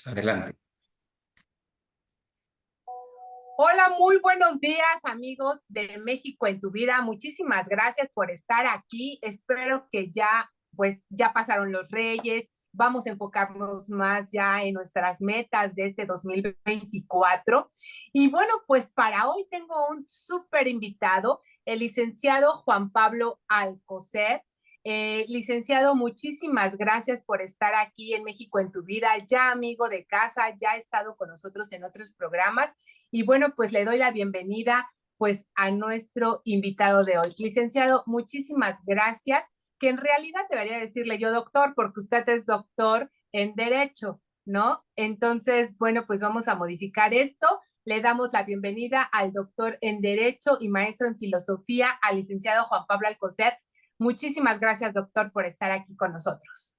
Adelante. Hola, muy buenos días, amigos de México en tu vida. Muchísimas gracias por estar aquí. Espero que ya pasaron los Reyes. Vamos a enfocarnos más ya en nuestras metas de este 2024. Y bueno, pues para hoy tengo un súper invitado, el licenciado Juan Pablo Alcocer. Licenciado, muchísimas gracias por estar aquí en México en tu vida, ya amigo de casa, ya ha estado con nosotros en otros programas y bueno, pues le doy la bienvenida pues a nuestro invitado de hoy. Licenciado, muchísimas gracias, que en realidad debería decirle yo doctor, porque usted es doctor en Derecho, ¿no? Entonces, bueno, pues vamos a modificar esto. Le damos la bienvenida al doctor en Derecho y maestro en Filosofía, al licenciado Juan Pablo Alcocer. Muchísimas gracias, doctor, por estar aquí con nosotros.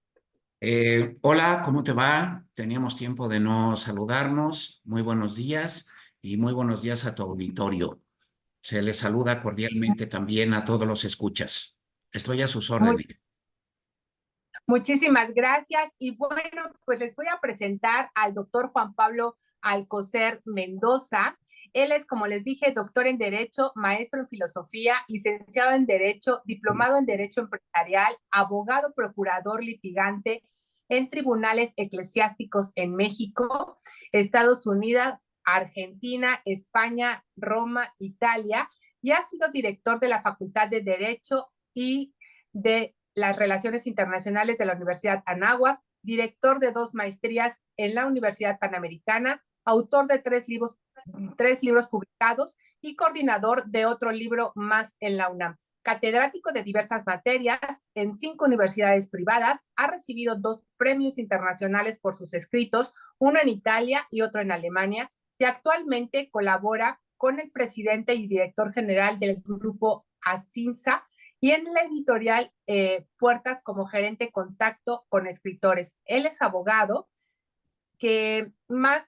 Hola, ¿cómo te va? Teníamos tiempo de no saludarnos. Muy buenos días y muy buenos días a tu auditorio. Se les saluda cordialmente también a todos los escuchas. Estoy a sus Muy, órdenes. Muchísimas gracias. Y bueno, pues les voy a presentar al doctor Juan Pablo Alcocer Mendoza. Él es, como les dije, doctor en Derecho, maestro en Filosofía, licenciado en Derecho, diplomado en Derecho Empresarial, abogado procurador litigante en tribunales eclesiásticos en México, Estados Unidos, Argentina, España, Roma, Italia, y ha sido director de la Facultad de Derecho y de las Relaciones Internacionales de la Universidad Anáhuac, director de 2 maestrías en la Universidad Panamericana, autor de 3 libros publicados y coordinador de otro libro más en la UNAM. Catedrático de diversas materias en 5 universidades privadas, ha recibido 2 premios internacionales por sus escritos, uno en Italia y otro en Alemania, y actualmente colabora con el presidente y director general del grupo ASINSA, y en la editorial Puertas como gerente contacto con escritores. Él es abogado que más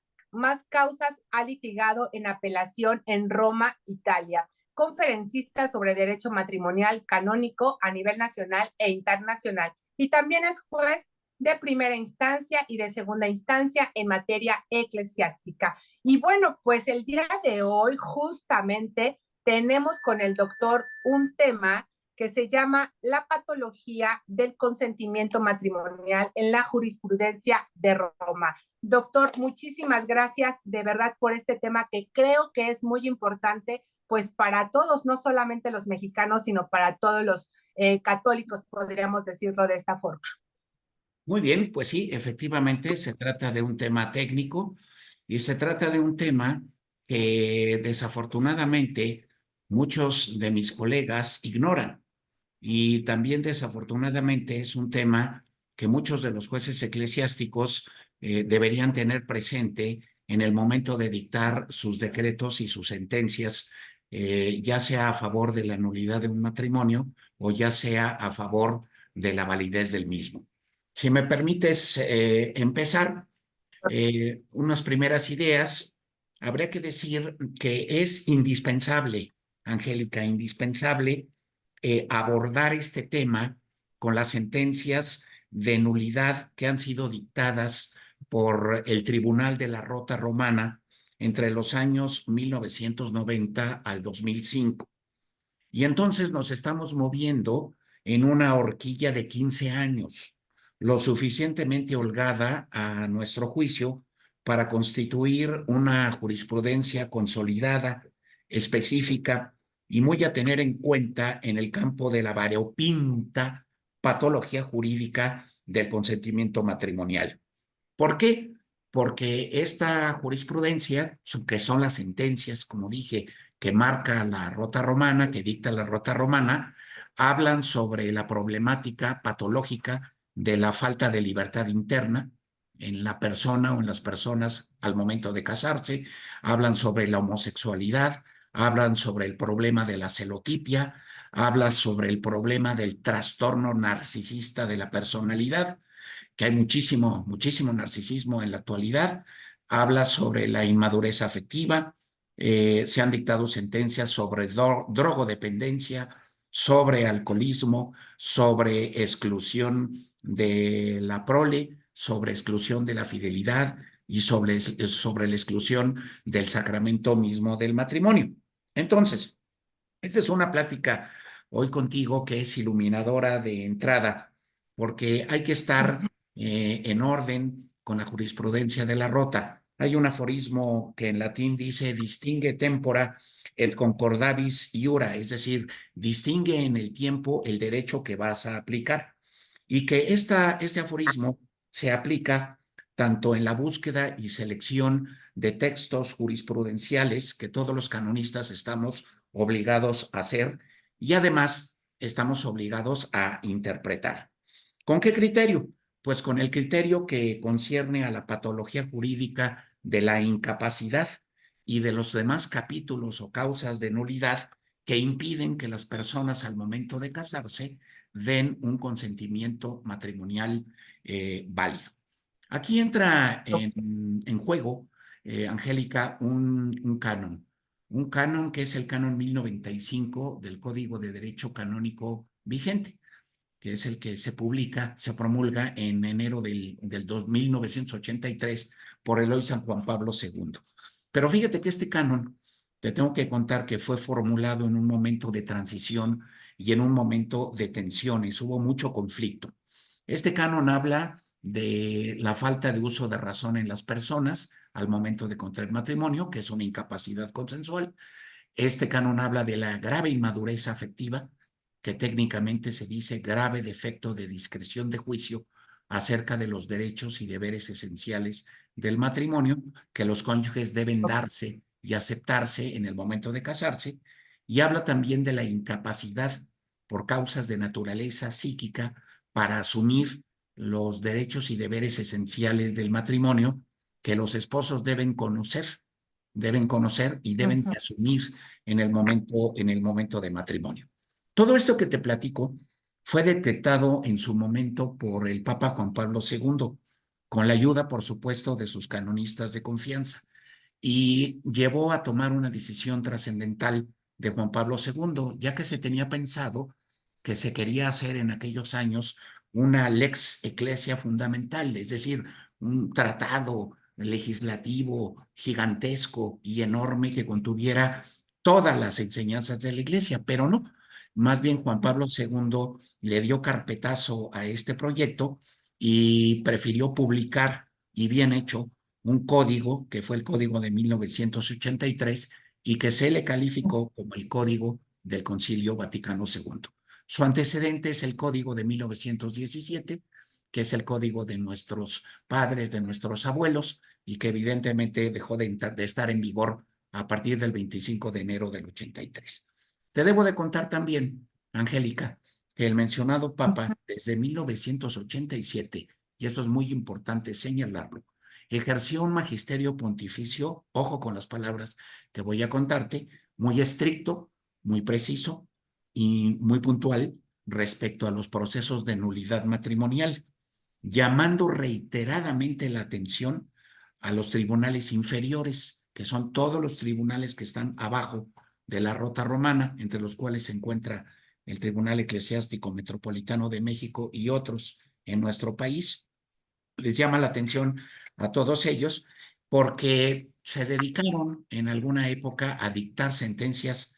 causas ha litigado en apelación en Roma, Italia. Conferencista sobre derecho matrimonial canónico a nivel nacional e internacional. Y también es juez de primera instancia y de segunda instancia en materia eclesiástica. Y bueno, pues el día de hoy justamente tenemos con el doctor un tema que se llama la patología del consentimiento matrimonial en la jurisprudencia de Roma. Doctor, muchísimas gracias de verdad por este tema que creo que es muy importante pues para todos, no solamente los mexicanos, sino para todos los católicos, podríamos decirlo de esta forma. Muy bien, pues sí, efectivamente se trata de un tema técnico y se trata de un tema que desafortunadamente muchos de mis colegas ignoran. Y también desafortunadamente es un tema que muchos de los jueces eclesiásticos deberían tener presente en el momento de dictar sus decretos y sus sentencias, ya sea a favor de la nulidad de un matrimonio o ya sea a favor de la validez del mismo. Si me permites empezar, unas primeras ideas, habría que decir que es indispensable, Angélica, indispensable abordar este tema con las sentencias de nulidad que han sido dictadas por el Tribunal de la Rota Romana entre los años 1990 al 2005. Y entonces nos estamos moviendo en una horquilla de 15 años, lo suficientemente holgada a nuestro juicio para constituir una jurisprudencia consolidada, específica y muy a tener en cuenta en el campo de la variopinta patología jurídica del consentimiento matrimonial. ¿Por qué? Porque esta jurisprudencia, que son las sentencias, como dije, que marca la Rota Romana, que dicta la Rota Romana, hablan sobre la problemática patológica de la falta de libertad interna en la persona o en las personas al momento de casarse, hablan sobre la homosexualidad, hablan sobre el problema de la celotipia, hablan sobre el problema del trastorno narcisista de la personalidad, que hay muchísimo, muchísimo narcisismo en la actualidad, habla sobre la inmadurez afectiva, se han dictado sentencias sobre drogodependencia, sobre alcoholismo, sobre exclusión de la prole, sobre exclusión de la fidelidad, y sobre la exclusión del sacramento mismo del matrimonio. Entonces, esta es una plática hoy contigo que es iluminadora de entrada, porque hay que estar en orden con la jurisprudencia de la rota. Hay un aforismo que en latín dice distingue tempora et concordabis iura, es decir, distingue en el tiempo el derecho que vas a aplicar. Y que este aforismo se aplica tanto en la búsqueda y selección de textos jurisprudenciales que todos los canonistas estamos obligados a hacer y además estamos obligados a interpretar. ¿Con qué criterio? Pues con el criterio que concierne a la patología jurídica de la incapacidad y de los demás capítulos o causas de nulidad que impiden que las personas al momento de casarse den un consentimiento matrimonial válido. Aquí entra en juego, Angélica, un canon que es el canon 1095 del Código de Derecho Canónico vigente, que es el que se publica, se promulga en enero del 1983 por Eloy San Juan Pablo II. Pero fíjate que este canon, te tengo que contar que fue formulado en un momento de transición y en un momento de tensiones, hubo mucho conflicto. Este canon habla de la falta de uso de razón en las personas al momento de contraer matrimonio, que es una incapacidad consensual. Este canon habla de la grave inmadurez afectiva, que técnicamente se dice grave defecto de discreción de juicio acerca de los derechos y deberes esenciales del matrimonio que los cónyuges deben darse y aceptarse en el momento de casarse, y habla también de la incapacidad por causas de naturaleza psíquica para asumir los derechos y deberes esenciales del matrimonio que los esposos deben conocer y deben de asumir en el momento de matrimonio. Todo esto que te platico fue detectado en su momento por el Papa Juan Pablo II, con la ayuda, por supuesto, de sus canonistas de confianza, y llevó a tomar una decisión trascendental de Juan Pablo II, ya que se tenía pensado que se quería hacer en aquellos años una lex ecclesia fundamental, es decir, un tratado legislativo gigantesco y enorme que contuviera todas las enseñanzas de la iglesia, pero no. Más bien Juan Pablo II le dio carpetazo a este proyecto y prefirió publicar, y bien hecho, un código que fue el código de 1983 y que se le calificó como el código del Concilio Vaticano II. Su antecedente es el código de 1917, que es el código de nuestros padres, de nuestros abuelos, y que evidentemente dejó de estar en vigor a partir del 25 de enero del 83. Te debo de contar también, Angélica, que el mencionado Papa, desde 1987, y esto es muy importante señalarlo, ejerció un magisterio pontificio, ojo con las palabras que voy a contarte, muy estricto, muy preciso y muy puntual respecto a los procesos de nulidad matrimonial, llamando reiteradamente la atención a los tribunales inferiores, que son todos los tribunales que están abajo de la Rota Romana, entre los cuales se encuentra el Tribunal Eclesiástico Metropolitano de México y otros en nuestro país. Les llama la atención a todos ellos porque se dedicaron en alguna época a dictar sentencias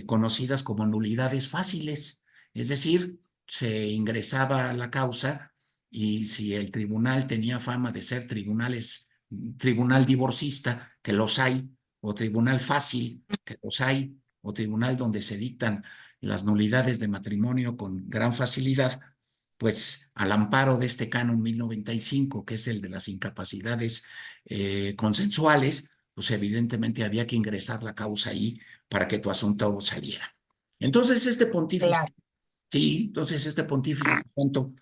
conocidas como nulidades fáciles, es decir, se ingresaba a la causa y si el tribunal tenía fama de ser tribunal divorcista, que los hay, o tribunal fácil, que los hay, o tribunal donde se dictan las nulidades de matrimonio con gran facilidad, pues al amparo de este canon 1095, que es el de las incapacidades consensuales, pues evidentemente había que ingresar la causa ahí para que tu asunto saliera. Entonces este pontífice, Claro. sí, entonces este pontífice, cuento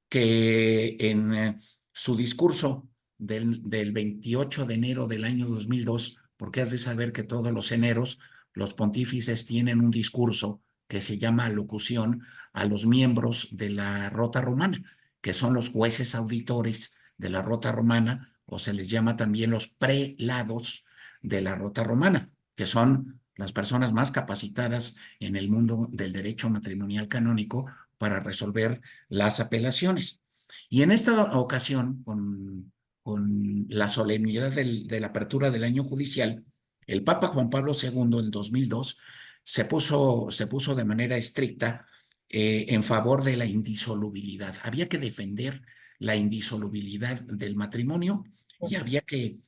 que en su discurso del 28 de enero del año 2002, porque has de saber que todos los eneros, los pontífices tienen un discurso que se llama locución a los miembros de la Rota Romana, que son los jueces auditores de la Rota Romana, o se les llama también los prelados de la Rota Romana, que son las personas más capacitadas en el mundo del derecho matrimonial canónico para resolver las apelaciones. Y en esta ocasión, con con la solemnidad de la apertura del año judicial, el Papa Juan Pablo II en 2002 se puso de manera estricta en favor de la indisolubilidad. Había que defender la indisolubilidad del matrimonio y había que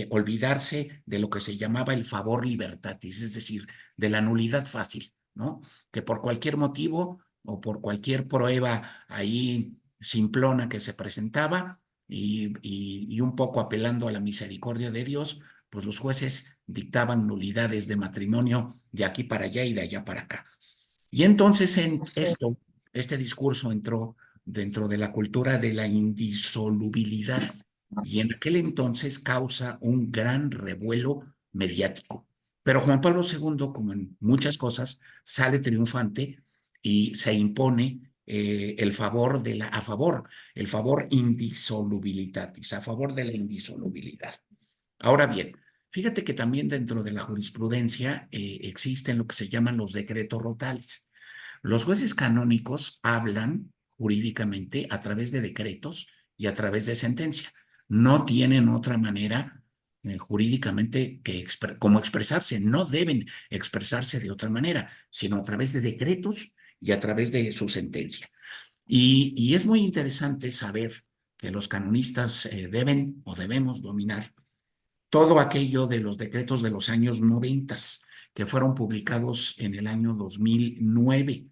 olvidarse de lo que se llamaba el favor libertatis, es decir, de la nulidad fácil, ¿no? Que por cualquier motivo o por cualquier prueba ahí simplona que se presentaba y un poco apelando a la misericordia de Dios, pues los jueces dictaban nulidades de matrimonio de aquí para allá y de allá para acá. Y entonces este discurso entró dentro de la cultura de la indisolubilidad y en aquel entonces causa un gran revuelo mediático. Pero Juan Pablo II, como en muchas cosas, sale triunfante y se impone el favor indisolubilitatis, a favor de la indisolubilidad. Ahora bien, fíjate que también dentro de la jurisprudencia existen lo que se llaman los decretos rotales. Los jueces canónicos hablan jurídicamente a través de decretos y a través de sentencia. No tienen otra manera jurídicamente como expresarse. No deben expresarse de otra manera, sino a través de decretos y a través de su sentencia. Y es muy interesante saber que los canonistas deben o debemos dominar todo aquello de los decretos de los años 90 que fueron publicados en el año 2009.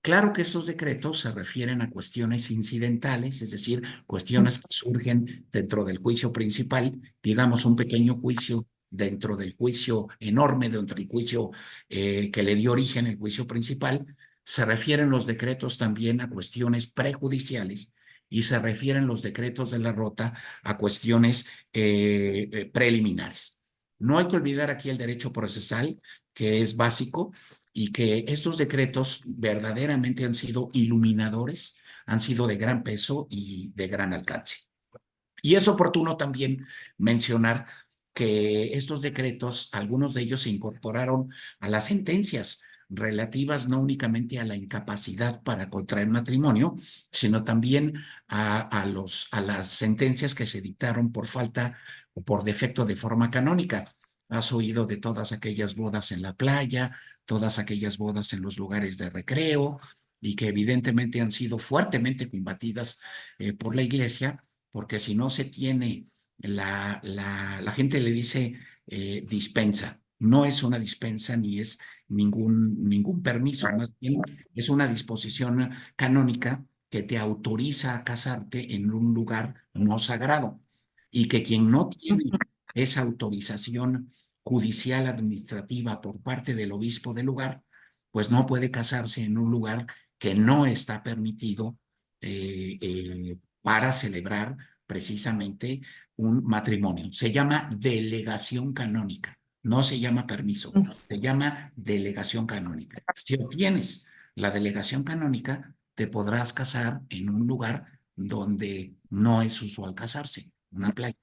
Claro que estos decretos se refieren a cuestiones incidentales, es decir, cuestiones que surgen dentro del juicio principal, digamos un pequeño juicio dentro del juicio enorme, dentro del juicio que le dio origen el juicio principal. Se refieren los decretos también a cuestiones prejudiciales y se refieren los decretos de la Rota a cuestiones preliminares. No hay que olvidar aquí el derecho procesal, que es básico y que estos decretos verdaderamente han sido iluminadores, han sido de gran peso y de gran alcance. Y es oportuno también mencionar que estos decretos, algunos de ellos se incorporaron a las sentencias relativas no únicamente a la incapacidad para contraer matrimonio, sino también a las sentencias que se dictaron por falta o por defecto de forma canónica. Has oído de todas aquellas bodas en la playa, todas aquellas bodas en los lugares de recreo y que evidentemente han sido fuertemente combatidas por la Iglesia, porque si no se tiene, la gente le dice dispensa. No es una dispensa ni es ningún permiso, más bien es una disposición canónica que te autoriza a casarte en un lugar no sagrado y que quien no tiene esa autorización judicial administrativa por parte del obispo del lugar, pues no puede casarse en un lugar que no está permitido para celebrar precisamente un matrimonio. Se llama delegación canónica, no se llama permiso, se llama delegación canónica. Si obtienes la delegación canónica, te podrás casar en un lugar donde no es usual casarse, una playa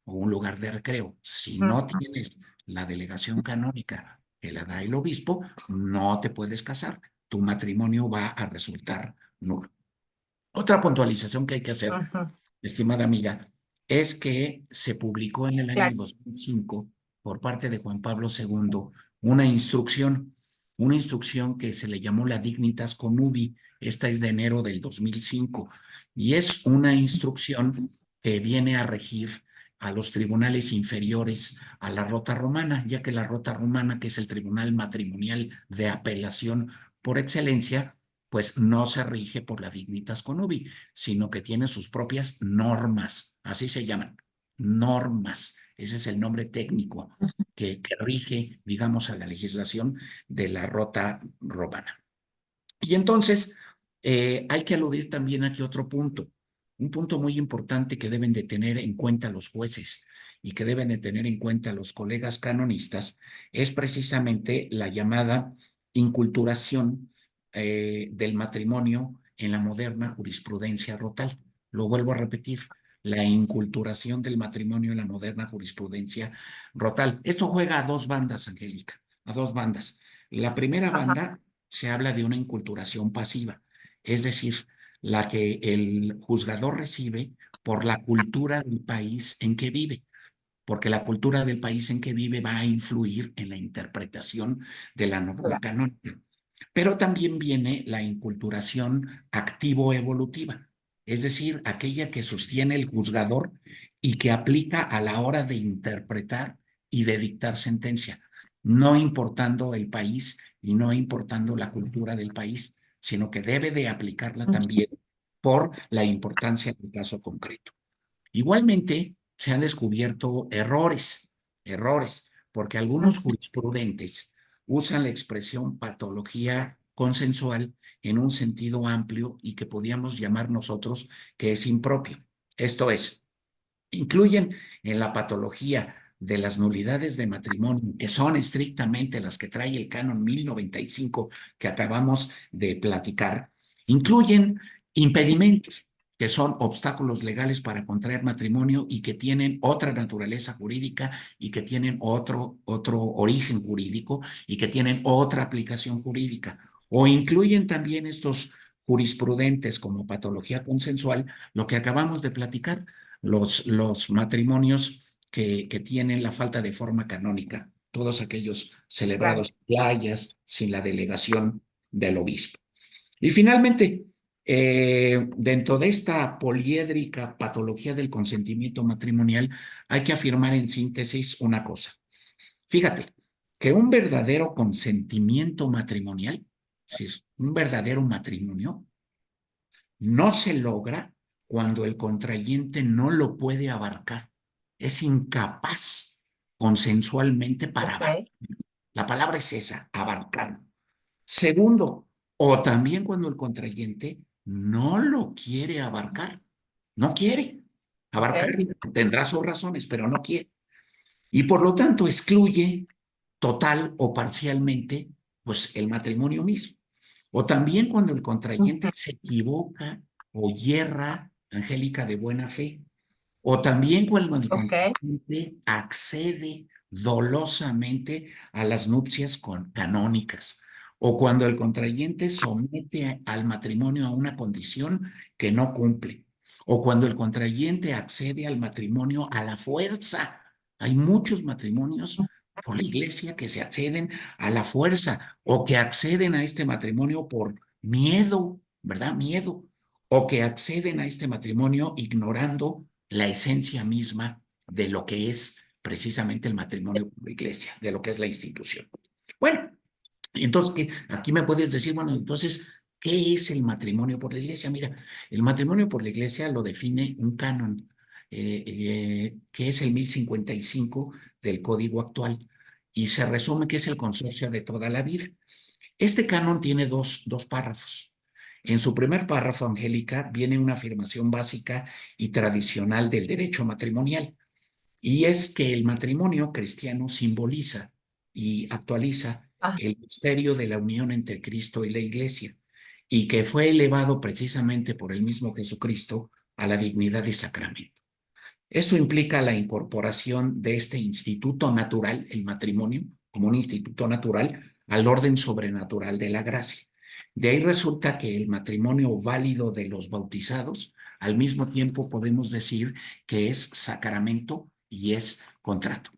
o un lugar de recreo. Si no tienes la delegación canónica que la da el obispo, no te puedes casar. Tu matrimonio va a resultar nulo. Otra puntualización que hay que hacer, estimada amiga, es que se publicó en el año Claro. 2005 por parte de Juan Pablo II una instrucción que se le llamó la Dignitas Connubii. Esta es de enero del 2005 y es una instrucción que viene a regir a los tribunales inferiores a la Rota Romana, ya que la Rota Romana, que es el tribunal matrimonial de apelación por excelencia, pues no se rige por la Dignitas Connubii, sino que tiene sus propias normas, así se llaman, normas. Ese es el nombre técnico que rige, digamos, a la legislación de la Rota Romana. Y entonces hay que aludir también aquí otro punto, un punto muy importante que deben de tener en cuenta los jueces y que deben de tener en cuenta los colegas canonistas, es precisamente la llamada inculturación del matrimonio en la moderna jurisprudencia rotal. Lo vuelvo a repetir, la inculturación del matrimonio en la moderna jurisprudencia rotal. Esto juega a dos bandas, Angélica, a dos bandas. La primera banda se habla de una inculturación pasiva, es decir, la que el juzgador recibe por la cultura del país en que vive, porque la cultura del país en que vive va a influir en la interpretación de la norma canónica. Pero también viene la inculturación activo-evolutiva, es decir, aquella que sostiene el juzgador y que aplica a la hora de interpretar y de dictar sentencia, no importando el país y no importando la cultura del país, sino que debe de aplicarla también por la importancia del caso concreto. Igualmente, se han descubierto errores, porque algunos jurisprudentes usan la expresión patología consensual en un sentido amplio y que podríamos llamar nosotros que es impropio. Esto es, incluyen en la patología de las nulidades de matrimonio, que son estrictamente las que trae el canon 1095 que acabamos de platicar, incluyen impedimentos, que son obstáculos legales para contraer matrimonio y que tienen otra naturaleza jurídica y que tienen otro origen jurídico y que tienen otra aplicación jurídica. O incluyen también estos jurisprudentes como patología consensual, lo que acabamos de platicar, los matrimonios que tienen la falta de forma canónica, todos aquellos Claro. celebrados en playas sin la delegación del obispo. Y finalmente, dentro de esta poliédrica patología del consentimiento matrimonial, hay que afirmar en síntesis una cosa. Fíjate, que un verdadero consentimiento matrimonial, si es un verdadero matrimonio, no se logra cuando el contrayente no lo puede abarcar. Es incapaz consensualmente para abarcar. Ok, La palabra es esa, abarcar. Segundo, o también cuando el contrayente no lo quiere abarcar. No quiere abarcar, ok, tendrá sus razones, pero no quiere. Y por lo tanto excluye total o parcialmente pues el matrimonio mismo. O también cuando el contrayente se equivoca o yerra, Angélica, de buena fe. O también cuando el ok, contrayente accede dolosamente a las nupcias canónicas. O cuando el contrayente somete al matrimonio a una condición que no cumple. O cuando el contrayente accede al matrimonio a la fuerza. Hay muchos matrimonios por la iglesia que se acceden a la fuerza o que acceden a este matrimonio por miedo, ¿verdad? Miedo. O que acceden a este matrimonio ignorando la esencia misma de lo que es precisamente el matrimonio por la iglesia, de lo que es la institución. Bueno, entonces, aquí me puedes decir, bueno, entonces, ¿qué es el matrimonio por la iglesia? Mira, el matrimonio por la iglesia lo define un canon, que es el 1055 del Código actual, y se resume que es el consorcio de toda la vida. Este canon tiene dos párrafos. En su primer párrafo, Angélica, viene una afirmación básica y tradicional del derecho matrimonial, y es que el matrimonio cristiano simboliza y actualiza ah, el misterio de la unión entre Cristo y la Iglesia, y que fue elevado precisamente por el mismo Jesucristo a la dignidad de sacramento. Eso implica la incorporación de este instituto natural, el matrimonio, como un instituto natural, al orden sobrenatural de la gracia. De ahí resulta que el matrimonio válido de los bautizados, al mismo tiempo podemos decir que es sacramento y es contrato.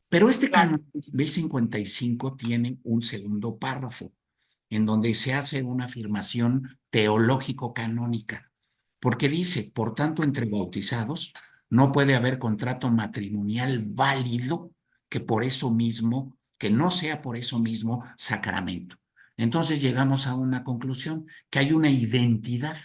Pero este claro. canon 1055 tiene un segundo párrafo en donde se hace una afirmación teológico-canónica, porque dice, por tanto, entre bautizados no puede haber contrato matrimonial válido que por eso mismo, que no sea por eso mismo sacramento. Entonces llegamos a una conclusión, que hay una identidad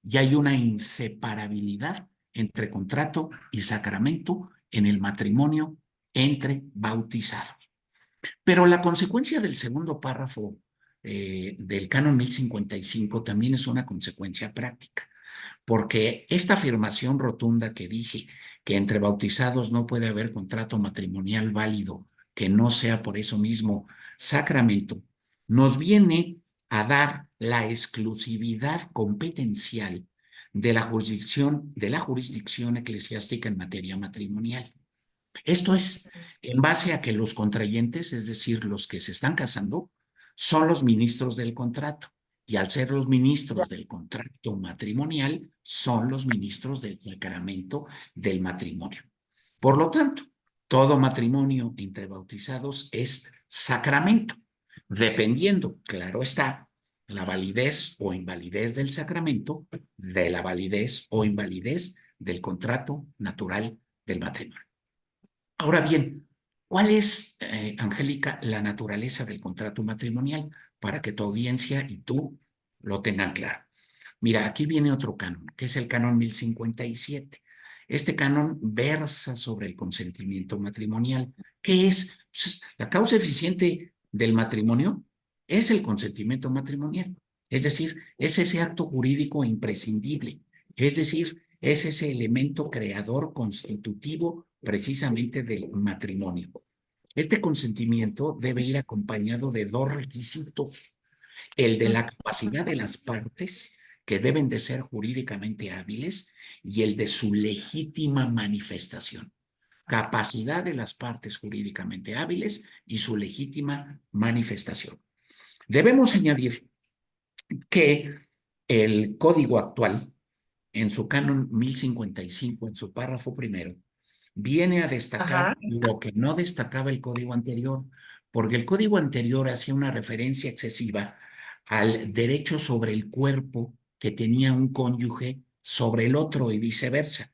y hay una inseparabilidad entre contrato y sacramento en el matrimonio entre bautizados. Pero la consecuencia del segundo párrafo del canon 1055 también es una consecuencia práctica, porque esta afirmación rotunda que dije, que entre bautizados no puede haber contrato matrimonial válido que no sea por eso mismo sacramento, nos viene a dar la exclusividad competencial de la jurisdicción eclesiástica en materia matrimonial. Esto es en base a que los contrayentes, es decir, los que se están casando, son los ministros del contrato y al ser los ministros del contrato matrimonial, son los ministros del sacramento del matrimonio. Por lo tanto, todo matrimonio entre bautizados es sacramento, dependiendo, claro está, la validez o invalidez del sacramento de la validez o invalidez del contrato natural del matrimonio. Ahora bien, ¿cuál es, Angélica, la naturaleza del contrato matrimonial? Para que tu audiencia y tú lo tengan claro. Mira, aquí viene otro canon, que es el canon 1057. Este canon versa sobre el consentimiento matrimonial. ¿Qué es? Pues, la causa eficiente del matrimonio es el consentimiento matrimonial. Es decir, es ese acto jurídico imprescindible. Es decir, es ese elemento creador constitutivo precisamente del matrimonio. Este consentimiento debe ir acompañado de dos requisitos: el de la capacidad de las partes, que deben de ser jurídicamente hábiles, y el de su legítima manifestación. Capacidad de las partes jurídicamente hábiles y su legítima manifestación. Debemos añadir que el código actual, en su canon 1055, en su párrafo primero, viene a destacar lo que no destacaba el código anterior, porque el código anterior hacía una referencia excesiva al derecho sobre el cuerpo que tenía un cónyuge sobre el otro y viceversa,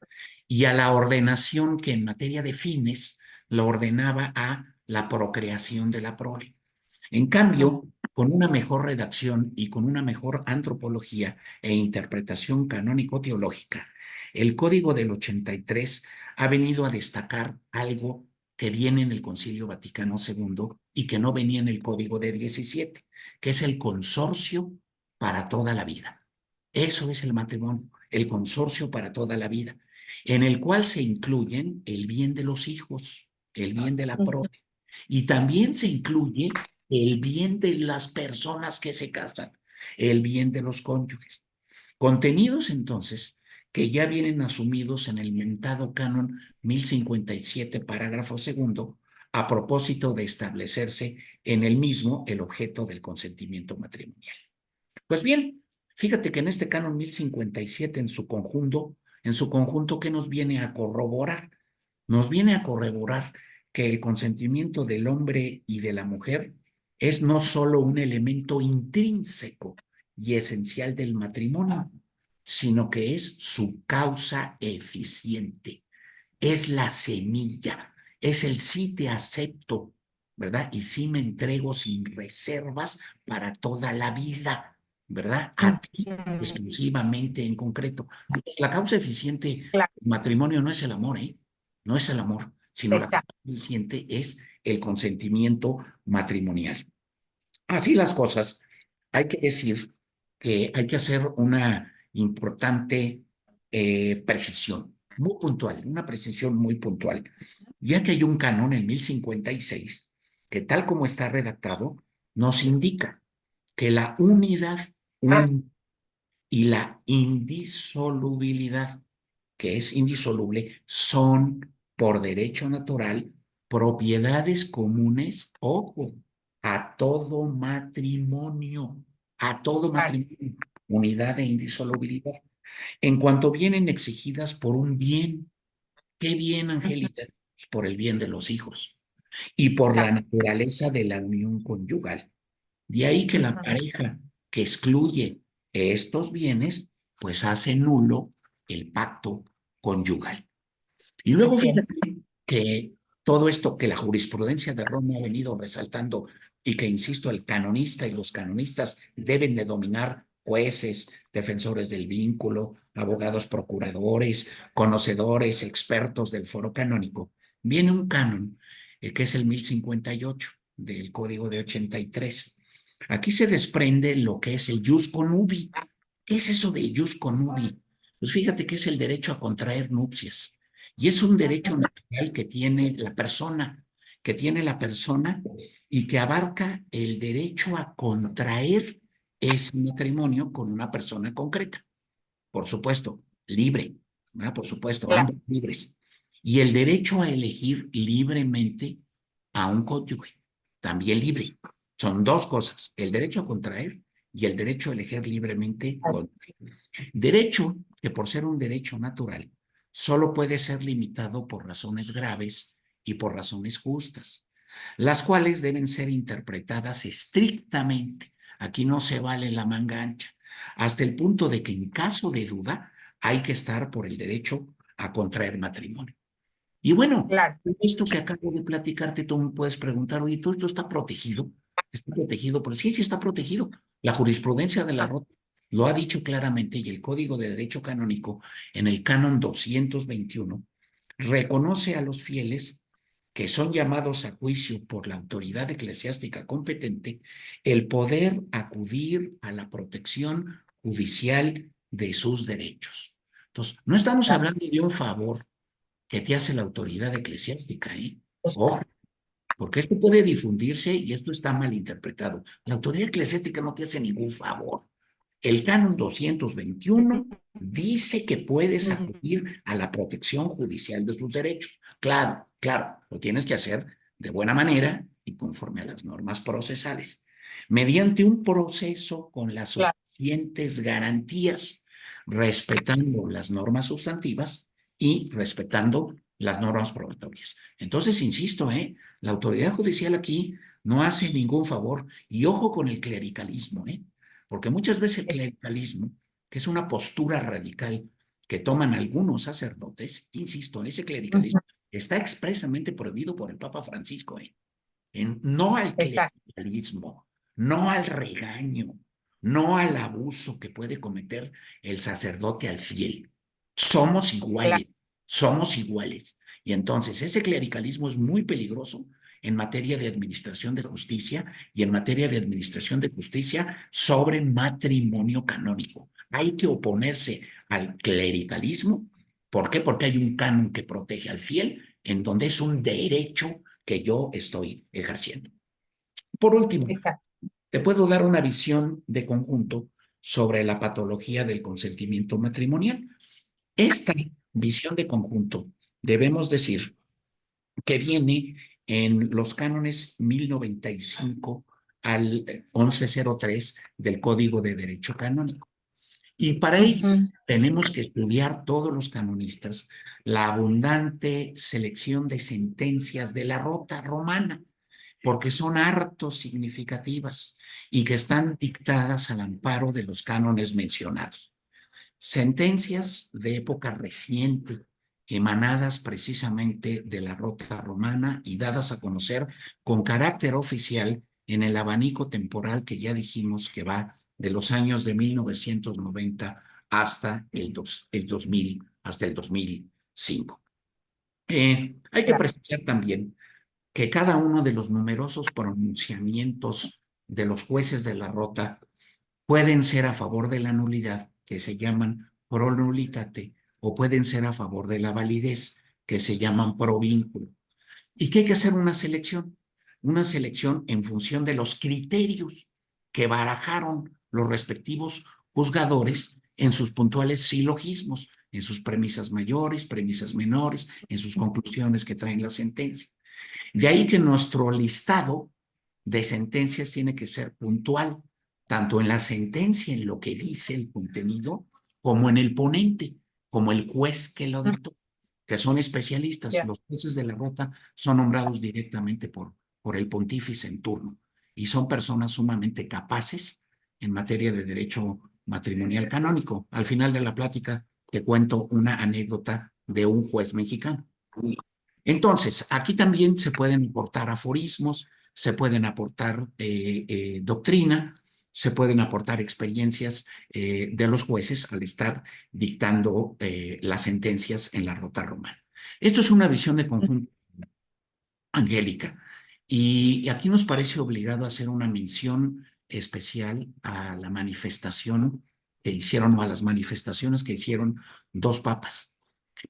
y a la ordenación que en materia de fines lo ordenaba a la procreación de la prole. En cambio, con una mejor redacción y con una mejor antropología e interpretación canónico-teológica, el Código del 83 ha venido a destacar algo que viene en el Concilio Vaticano II y que no venía en el Código de 17, que es el consorcio para toda la vida. Eso es el matrimonio, el consorcio para toda la vida, en el cual se incluyen el bien de los hijos, el bien de la prole, y también se incluye el bien de las personas que se casan, el bien de los cónyuges. Contenidos entonces que ya vienen asumidos en el mentado canon 1057, parágrafo segundo, a propósito de establecerse en el mismo el objeto del consentimiento matrimonial. Pues bien, fíjate que en este canon 1057 en su conjunto, ¿qué nos viene a corroborar? Nos viene a corroborar que el consentimiento del hombre y de la mujer es no solo un elemento intrínseco y esencial del matrimonio, sino que es su causa eficiente, es la semilla, es el sí te acepto, ¿verdad? Y sí me entrego sin reservas para toda la vida, ¿verdad? A ti exclusivamente en concreto. Pues la causa eficiente del Claro, matrimonio no es el amor, ¿eh? No es el amor, sino la causa exacto. eficiente es el consentimiento matrimonial. Así las cosas, hay que decir que hay que hacer una importante precisión, muy puntual, una precisión muy puntual, ya que hay un canon en 1056 que tal como está redactado nos indica que la unidad y la indisolubilidad, que es indisoluble, son por derecho natural propiedades comunes, ojo, a todo Claro. matrimonio, unidad e indisolubilidad, en cuanto vienen exigidas por un bien. ¿Qué bien, Angélica? Pues por el bien de los hijos y por la Exacto. naturaleza de la unión conyugal. De ahí que la pareja que excluye estos bienes, pues hace nulo el pacto conyugal. Y luego Así es. fíjate que todo esto que la jurisprudencia de Roma ha venido resaltando y que, insisto, el canonista y los canonistas deben de dominar: jueces, defensores del vínculo, abogados procuradores, conocedores, expertos del foro canónico. Viene un canon, el que es el 1058 del Código de 83. Aquí se desprende lo que es el jus conubi. ¿Qué es eso del jus conubi? Pues fíjate que es el derecho a contraer nupcias. Y es un derecho natural que tiene la persona y que abarca el derecho a contraer ese matrimonio con una persona concreta. Por supuesto, libre, ¿verdad? Por supuesto, Claro. ambos libres. Y el derecho a elegir libremente a un cónyuge, también libre. Son dos cosas, el derecho a contraer y el derecho a elegir libremente. Derecho que por ser un derecho natural solo puede ser limitado por razones graves y por razones justas, las cuales deben ser interpretadas estrictamente. Aquí no se vale la manga ancha, hasta el punto de que en caso de duda hay que estar por el derecho a contraer matrimonio. Y bueno, Claro. esto que acabo de platicarte, tú me puedes preguntar, oye, ¿todo esto está protegido? ¿Está protegido? Pero sí, sí está protegido. La jurisprudencia de la Rota lo ha dicho claramente y el Código de Derecho Canónico en el Canon 221 reconoce a los fieles que son llamados a juicio por la autoridad eclesiástica competente el poder acudir a la protección judicial de sus derechos. Entonces, no estamos hablando de un favor que te hace la autoridad eclesiástica, ¿eh? Ojo, porque esto puede difundirse y esto está mal interpretado. La autoridad eclesiástica no te hace ningún favor. El Canon 221 dice que puedes acudir a la protección judicial de sus derechos. Claro, claro, lo tienes que hacer de buena manera y conforme a las normas procesales, mediante un proceso con las Claro. suficientes garantías, respetando las normas sustantivas y respetando las normas probatorias. Entonces, insisto, la autoridad judicial aquí no hace ningún favor y ojo con el clericalismo, porque muchas veces el clericalismo, que es una postura radical que toman algunos sacerdotes, insisto, ese clericalismo está expresamente prohibido por el Papa Francisco, no al Exacto. clericalismo, no al regaño, no al abuso que puede cometer el sacerdote al fiel. Somos Claro. iguales, somos iguales. Y entonces ese clericalismo es muy peligroso en materia de administración de justicia y en materia de administración de justicia sobre matrimonio canónico. Hay que oponerse al clericalismo. ¿Por qué? Porque hay un canon que protege al fiel, en donde es un derecho que yo estoy ejerciendo. Por último, Exacto. te puedo dar una visión de conjunto sobre la patología del consentimiento matrimonial. Esta visión de conjunto, debemos decir que viene en los cánones 1095 al 1103 del Código de Derecho Canónico. Y para ello tenemos que estudiar todos los canonistas la abundante selección de sentencias de la Rota Romana, porque son harto significativas y que están dictadas al amparo de los cánones mencionados. Sentencias de época reciente, emanadas precisamente de la Rota Romana y dadas a conocer con carácter oficial en el abanico temporal que ya dijimos que va de los años de 1990 hasta el 2000, hasta el 2005. Hay que Claro. precisar también que cada uno de los numerosos pronunciamientos de los jueces de la Rota pueden ser a favor de la nulidad, que se llaman pro nullitate, o pueden ser a favor de la validez, que se llaman pro vínculo. Y que hay que hacer una selección en función de los criterios que barajaron los respectivos juzgadores en sus puntuales silogismos, en sus premisas mayores, premisas menores, en sus conclusiones que traen la sentencia. De ahí que nuestro listado de sentencias tiene que ser puntual, tanto en la sentencia, en lo que dice el contenido, como en el ponente, como el juez que lo dictó, que son especialistas. Yeah. Los jueces de la Rota son nombrados directamente por el pontífice en turno y son personas sumamente capaces en materia de derecho matrimonial canónico. Al final de la plática te cuento una anécdota de un juez mexicano. Entonces, aquí también se pueden aportar aforismos, se pueden aportar doctrina, se pueden aportar experiencias de los jueces al estar dictando las sentencias en la Rota Romana. Esto es una visión de conjunto, Angélica, y aquí nos parece obligado a hacer una mención especial a la manifestación que hicieron, o a las manifestaciones que hicieron dos papas.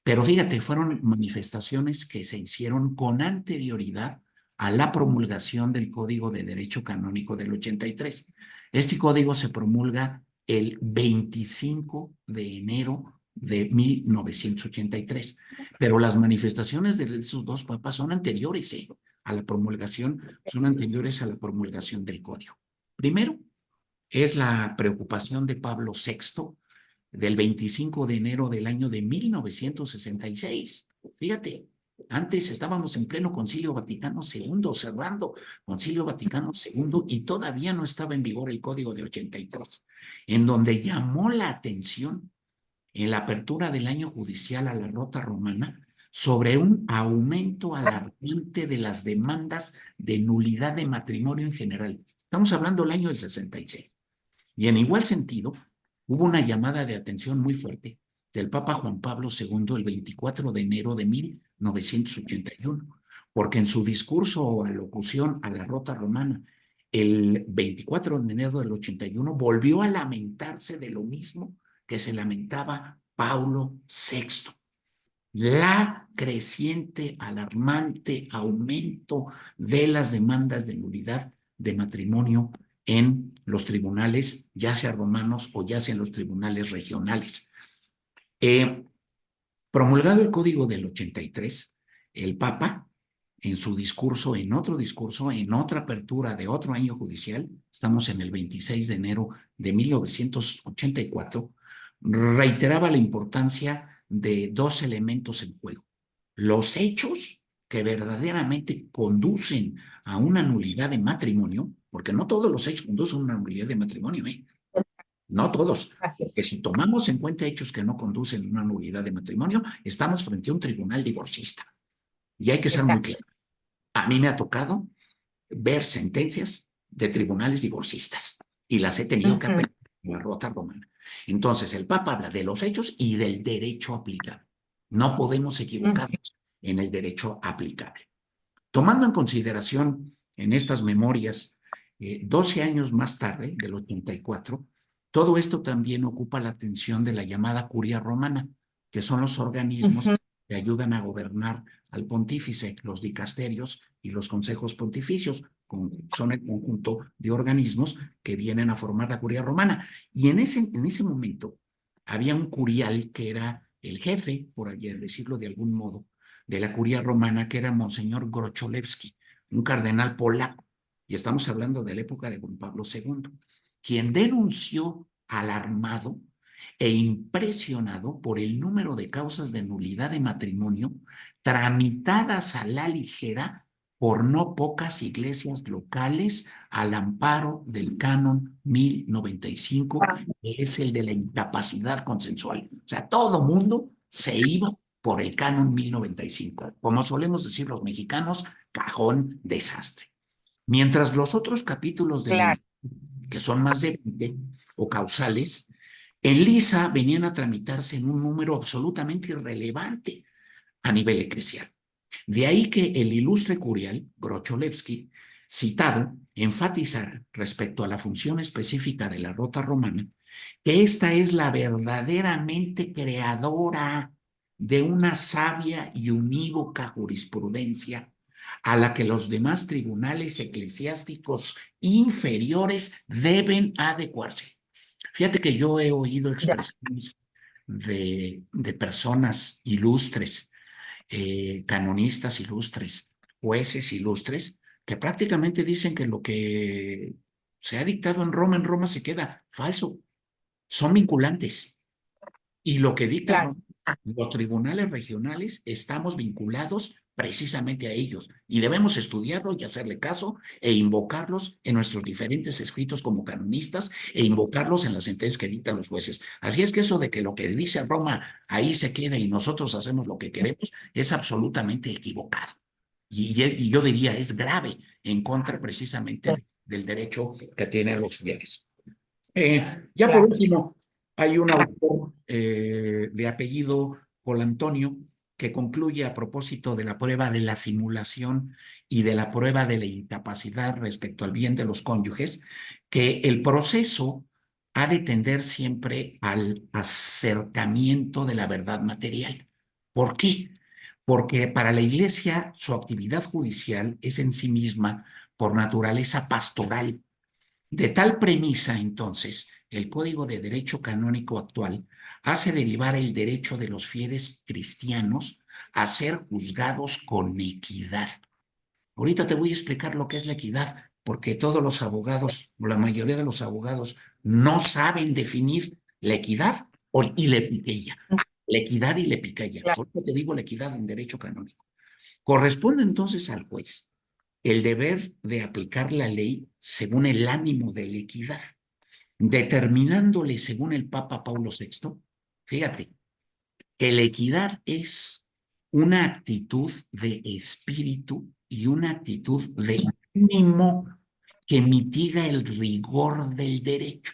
Pero fíjate, fueron manifestaciones que se hicieron con anterioridad a la promulgación del Código de Derecho Canónico del 83. Este código se promulga el 25 de enero de 1983, pero las manifestaciones de esos dos papas son anteriores a la promulgación, son anteriores a la promulgación del Código. Primero, es la preocupación de Pablo VI del 25 de enero del año de 1966. Fíjate, antes estábamos en pleno Concilio Vaticano II, cerrando Concilio Vaticano II, y todavía no estaba en vigor el Código de 83, en donde llamó la atención en la apertura del año judicial a la Rota Romana sobre un aumento alarmante de las demandas de nulidad de matrimonio en general. Estamos hablando del año del 66. Y en igual sentido, hubo una llamada de atención muy fuerte del Papa Juan Pablo II el 24 de enero de 1981, porque en su discurso o alocución a la Rota Romana, el 24 de enero del 81, volvió a lamentarse de lo mismo que se lamentaba Paulo VI: la creciente, alarmante aumento de las demandas de nulidad de matrimonio en los tribunales, ya sea romanos o ya sea en los tribunales regionales. Promulgado el Código del 83, el Papa, en su discurso, en otro discurso, en otra apertura de otro año judicial, estamos en el 26 de enero de 1984, reiteraba la importancia de dos elementos en juego: los hechos que verdaderamente conducen a una nulidad de matrimonio, porque no todos los hechos conducen a una nulidad de matrimonio, no todos. Así Porque es. si tomamos en cuenta hechos que no conducen a una nulidad de matrimonio, estamos frente a un tribunal divorcista. Y hay que ser muy Exacto. claro. A mí me ha tocado ver sentencias de tribunales divorcistas y las he tenido que apelar en la Rota Romana. Entonces, el Papa habla de los hechos y del derecho aplicable. No podemos equivocarnos en el derecho aplicable. Tomando en consideración en estas memorias, 12 años más tarde, del 84, todo esto también ocupa la atención de la llamada Curia Romana, que son los organismos que ayudan a gobernar al pontífice, los dicasterios y los consejos pontificios. Son el conjunto de organismos que vienen a formar la Curia Romana. Y en ese momento había un curial que era el jefe, por así decirlo de algún modo, de la Curia Romana, que era Monseñor Grocholewski, un cardenal polaco, y estamos hablando de la época de Juan Pablo II, quien denunció alarmado e impresionado por el número de causas de nulidad de matrimonio tramitadas a la ligera por no pocas iglesias locales al amparo del canon 1095, que es el de la incapacidad consensual. O sea, todo mundo se iba por el canon 1095. Como solemos decir los mexicanos, cajón desastre. Mientras los otros capítulos de la Claro. ley, que son más de 20 o causales, en Lisa venían a tramitarse en un número absolutamente irrelevante a nivel eclesial. De ahí que el ilustre curial, Grocholewski, citado, enfatizara respecto a la función específica de la Rota Romana, que esta es la verdaderamente creadora de una sabia y unívoca jurisprudencia a la que los demás tribunales eclesiásticos inferiores deben adecuarse. Fíjate que yo he oído expresiones de personas ilustres, canonistas ilustres, jueces ilustres, que prácticamente dicen que lo que se ha dictado en Roma se queda. Falso. Son vinculantes. Y lo que dicta Claro. Roma, los tribunales regionales, estamos vinculados precisamente a ellos y debemos estudiarlo y hacerle caso e invocarlos en nuestros diferentes escritos como canonistas e invocarlos en las sentencias que dictan los jueces. Así es que eso de que lo que dice Roma ahí se queda y nosotros hacemos lo que queremos es absolutamente equivocado. Y yo diría es grave en contra precisamente del derecho que tienen los fieles. Ya por Claro. último, hay un autor de apellido Colantonio que concluye a propósito de la prueba de la simulación y de la prueba de la incapacidad respecto al bien de los cónyuges, que el proceso ha de tender siempre al acercamiento de la verdad material. ¿Por qué? Porque para la Iglesia su actividad judicial es en sí misma por naturaleza pastoral. De tal premisa, entonces, el Código de Derecho Canónico actual hace derivar el derecho de los fieles cristianos a ser juzgados con equidad. Ahorita te voy a explicar lo que es la equidad, porque todos los abogados, o la mayoría de los abogados, no saben definir la equidad y la epiqueia. La equidad y la epiqueia. Claro. Por eso te digo la equidad en derecho canónico. Corresponde entonces al juez el deber de aplicar la ley según el ánimo de la equidad, determinándole según el Papa Paulo VI, fíjate, que la equidad es una actitud de espíritu y una actitud de ánimo que mitiga el rigor del derecho,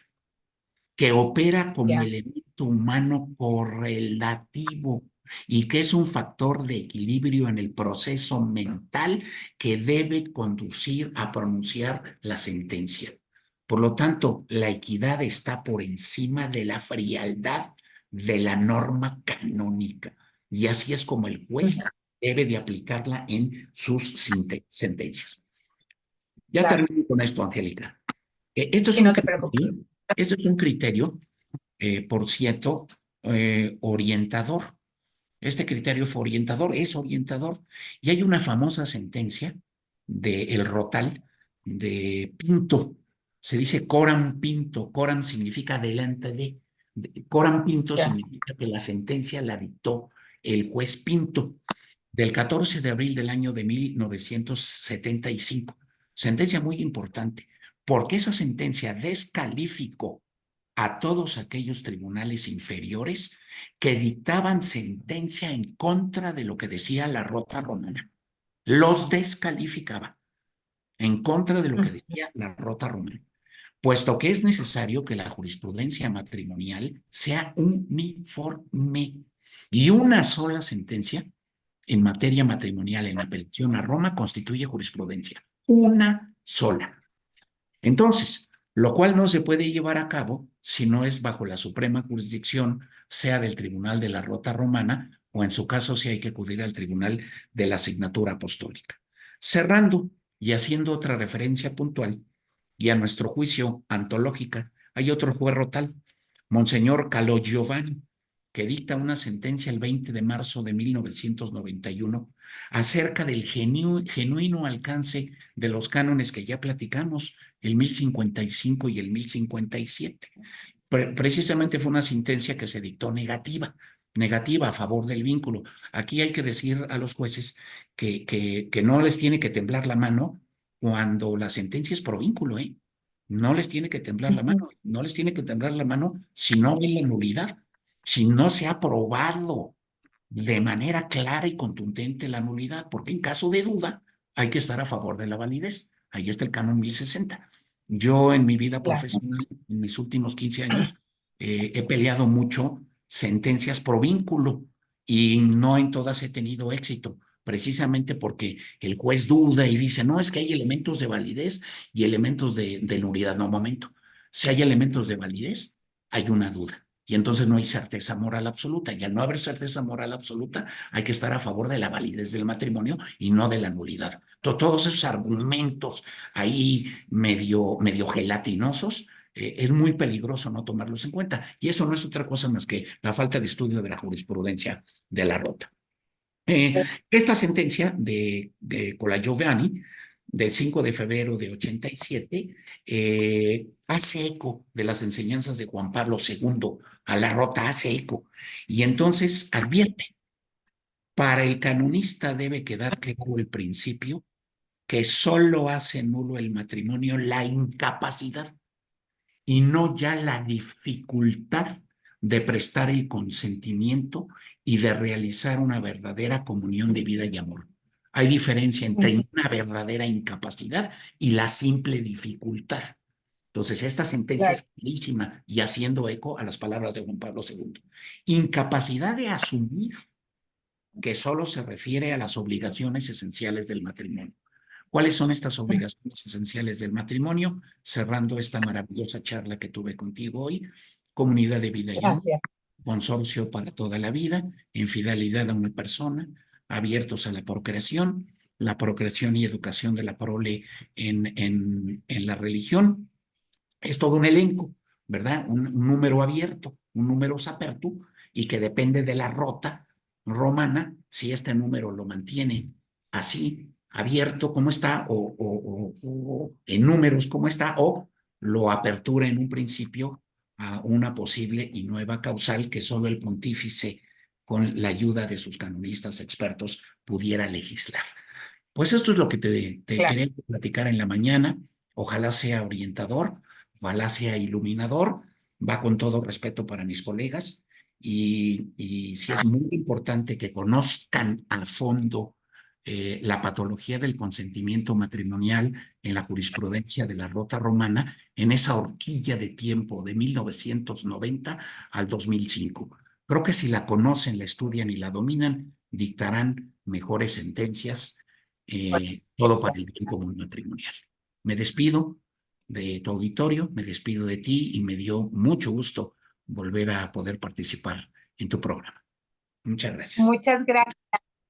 que opera como Ya. elemento humano correlativo y que es un factor de equilibrio en el proceso mental que debe conducir a pronunciar la sentencia. Por lo tanto, la equidad está por encima de la frialdad de la norma canónica y así es como el juez debe de aplicarla en sus sentencias. Ya Claro. termino con esto, Angélica. Esto es Sí, un no te preocupes. criterio, esto es un criterio por cierto, orientador. Este criterio fue orientador, es orientador. Y hay una famosa sentencia de El Rotal de Pinto. Se dice coram Pinto. Coram significa delante de. Coram Pinto Ya. significa que la sentencia la dictó el juez Pinto del 14 de abril del año de 1975. Sentencia muy importante, porque esa sentencia descalificó a todos aquellos tribunales inferiores que dictaban sentencia en contra de lo que decía la Rota Romana. Los descalificaba en contra de lo que decía la Rota Romana, puesto que es necesario que la jurisprudencia matrimonial sea uniforme y una sola sentencia en materia matrimonial en apelación a Roma constituye jurisprudencia. Una sola. Entonces, lo cual no se puede llevar a cabo si no es bajo la suprema jurisdicción, sea del Tribunal de la Rota Romana o en su caso si hay que acudir al Tribunal de la Asignatura Apostólica. Cerrando y haciendo otra referencia puntual y a nuestro juicio antológica, hay otro juez rotal, Monseñor Calò Giovanni, que dicta una sentencia el 20 de marzo de 1991 acerca del genuino alcance de los cánones que ya platicamos, el 1055 y el 1057. Precisamente fue una sentencia que se dictó negativa a favor del vínculo. Aquí hay que decir a los jueces que no les tiene que temblar la mano cuando la sentencia es pro vínculo, ¿eh? No les tiene que temblar la mano, no les tiene que temblar la mano si no ven la nulidad, si no se ha probado de manera clara y contundente la nulidad, porque en caso de duda hay que estar a favor de la validez. Ahí está el canon 1060. Yo en mi vida Claro. profesional, en mis últimos 15 años, he peleado mucho sentencias pro vínculo y no en todas he tenido éxito, precisamente porque el juez duda y dice, no, es que hay elementos de validez y elementos de nulidad. No, momento. Si hay elementos de validez, hay una duda. Y entonces no hay certeza moral absoluta. Y al no haber certeza moral absoluta, hay que estar a favor de la validez del matrimonio y no de la nulidad. Todos esos argumentos ahí medio gelatinosos, es muy peligroso no tomarlos en cuenta. Y eso no es otra cosa más que la falta de estudio de la jurisprudencia de la Rota. Esta sentencia de Colaiovani, del 5 de febrero de 87, hace eco de las enseñanzas de Juan Pablo II a la Rota, hace eco. Y entonces advierte, para el canonista debe quedar claro el principio que solo hace nulo el matrimonio la incapacidad y no ya la dificultad de prestar el consentimiento y de realizar una verdadera comunión de vida y amor. Hay diferencia entre una verdadera incapacidad y la simple dificultad. Entonces, esta sentencia Claro. es clarísima y haciendo eco a las palabras de Juan Pablo II. Incapacidad de asumir que solo se refiere a las obligaciones esenciales del matrimonio. ¿Cuáles son estas obligaciones esenciales del matrimonio? Cerrando esta maravillosa charla que tuve contigo hoy, comunidad de vida y amor, Gracias. consorcio para toda la vida, infidelidad a una persona, abiertos a la procreación y educación de la prole en la religión. Es todo un elenco, ¿verdad? Un número abierto, un número aperto, y que depende de la rota romana, si este número lo mantiene así abierto como está o en números como está o lo apertura en un principio a una posible y nueva causal que solo el pontífice con la ayuda de sus canonistas expertos pudiera legislar. Pues esto es lo que te Claro. quería platicar en la mañana. Ojalá sea orientador, ojalá sea iluminador. Va con todo respeto para mis colegas y sí es muy importante que conozcan a fondo la patología del consentimiento matrimonial en la jurisprudencia de la Rota Romana en esa horquilla de tiempo de 1990 al 2005. Creo que si la conocen, la estudian y la dominan, dictarán mejores sentencias, todo para el bien común matrimonial. Me despido de tu auditorio, me despido de ti y me dio mucho gusto volver a poder participar en tu programa. Muchas gracias. Muchas gracias,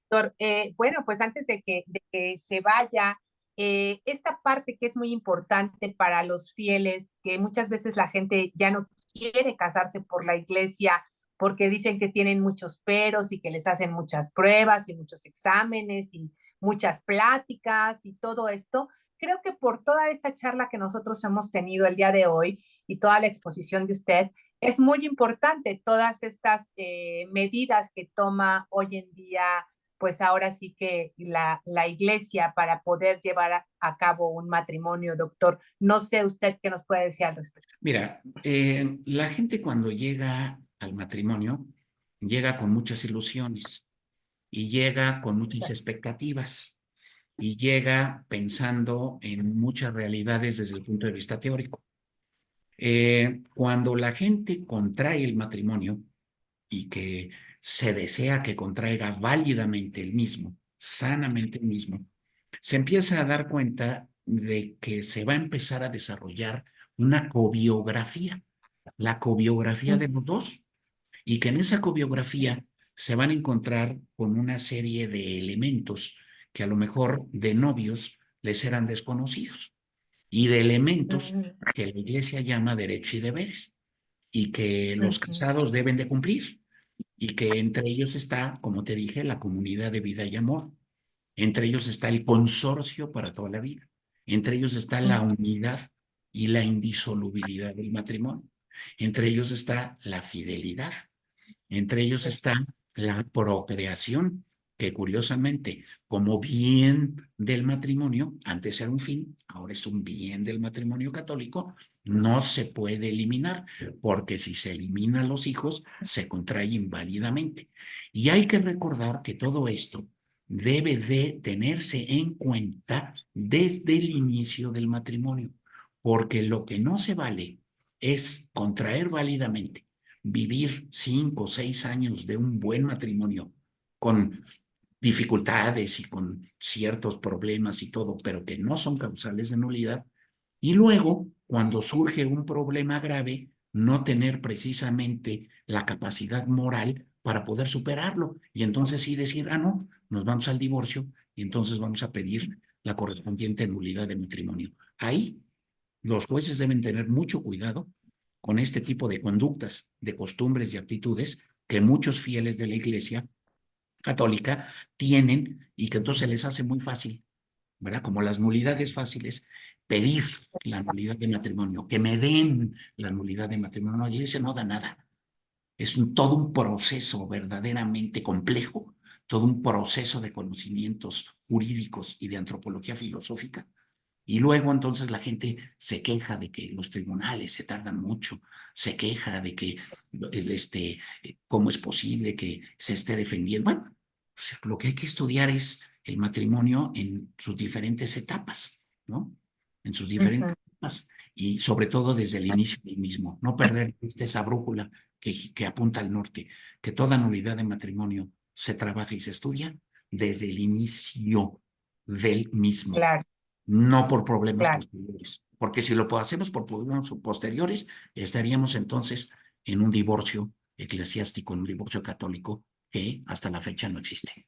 doctor. Bueno, pues antes de que se vaya, esta parte que es muy importante para los fieles, que muchas veces la gente ya no quiere casarse por la iglesia porque dicen que tienen muchos peros y que les hacen muchas pruebas y muchos exámenes y muchas pláticas y todo esto. Creo que por toda esta charla que nosotros hemos tenido el día de hoy y toda la exposición de usted, es muy importante todas estas medidas que toma hoy en día, pues ahora sí que la iglesia para poder llevar a cabo un matrimonio, doctor. No sé usted qué nos puede decir al respecto. Mira, la gente cuando llega al matrimonio llega con muchas ilusiones y llega con muchas expectativas y llega pensando en muchas realidades desde el punto de vista teórico. Cuando la gente contrae el matrimonio y que se desea que contraiga válidamente el mismo, sanamente el mismo, se empieza a dar cuenta de que se va a empezar a desarrollar una cobiografía, la cobiografía de los dos, y que en esa cobiografía se van a encontrar con una serie de elementos que a lo mejor de novios les eran desconocidos y de elementos que la iglesia llama derecho y deberes y que los casados deben de cumplir y que entre ellos está, como te dije, la comunidad de vida y amor. Entre ellos está el consorcio para toda la vida. Entre ellos está la unidad y la indisolubilidad del matrimonio. Entre ellos está la fidelidad. Entre ellos está la procreación, que curiosamente, como bien del matrimonio, antes era un fin, ahora es un bien del matrimonio católico, no se puede eliminar, porque si se eliminan los hijos, se contrae inválidamente. Y hay que recordar que todo esto debe de tenerse en cuenta desde el inicio del matrimonio, porque lo que no se vale es contraer válidamente, vivir 5 o 6 años de un buen matrimonio con dificultades y con ciertos problemas y todo, pero que no son causales de nulidad. Y luego, cuando surge un problema grave, no tener precisamente la capacidad moral para poder superarlo. Y entonces sí decir, ah, no, nos vamos al divorcio y entonces vamos a pedir la correspondiente nulidad de matrimonio. Ahí los jueces deben tener mucho cuidado con este tipo de conductas, de costumbres y actitudes que muchos fieles de la Iglesia católica tienen y que entonces les hace muy fácil, ¿verdad? Como las nulidades fáciles, pedir la nulidad de matrimonio, que me den la nulidad de matrimonio. No, la Iglesia no da nada. Es todo un proceso verdaderamente complejo, todo un proceso de conocimientos jurídicos y de antropología filosófica. Y luego entonces la gente se queja de que los tribunales se tardan mucho, se queja de que cómo es posible que se esté defendiendo. Bueno, pues lo que hay que estudiar es el matrimonio en sus diferentes etapas, ¿no? En sus diferentes etapas y sobre todo desde el inicio del mismo. No perder esa brújula que apunta al norte, que toda nulidad de matrimonio se trabaja y se estudia desde el inicio del mismo, Claro, no por problemas claro. posteriores. Porque si lo hacemos por problemas posteriores, estaríamos entonces en un divorcio eclesiástico, en un divorcio católico que hasta la fecha no existe.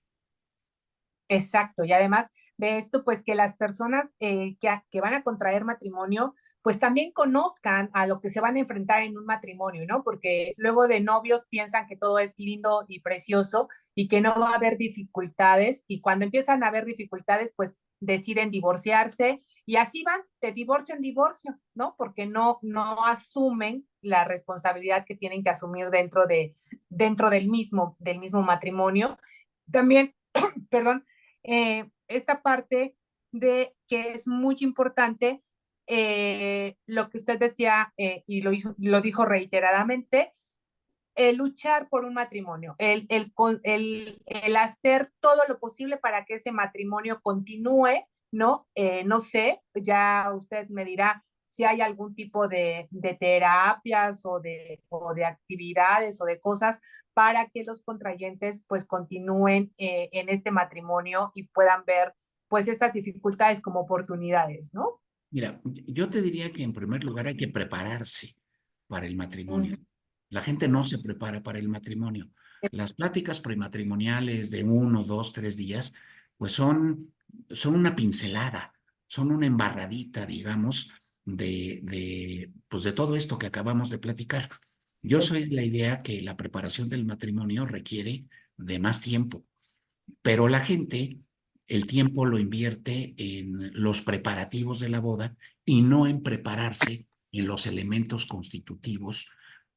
Exacto, y además de esto, pues que las personas que van a contraer matrimonio, pues también conozcan a lo que se van a enfrentar en un matrimonio, ¿no? Porque luego de novios piensan que todo es lindo y precioso y que no va a haber dificultades, y cuando empiezan a haber dificultades, pues deciden divorciarse y así van de divorcio en divorcio, ¿no? Porque no asumen la responsabilidad que tienen que asumir dentro del mismo matrimonio. También, perdón, esta parte de que es muy importante lo que usted decía lo dijo reiteradamente, luchar por un matrimonio, el hacer todo lo posible para que ese matrimonio continúe, ¿no? No sé, ya usted me dirá si hay algún tipo de terapias o de actividades o de cosas para que los contrayentes pues continúen en este matrimonio y puedan ver pues estas dificultades como oportunidades, ¿no? Mira, yo te diría que en primer lugar hay que prepararse para el Mm. matrimonio. La gente no se prepara para el matrimonio. Las pláticas prematrimoniales de 1, 2, 3 días, pues son una pincelada, son una embarradita, digamos, pues de todo esto que acabamos de platicar. Yo soy de la idea que la preparación del matrimonio requiere de más tiempo, pero la gente el tiempo lo invierte en los preparativos de la boda y no en prepararse en los elementos constitutivos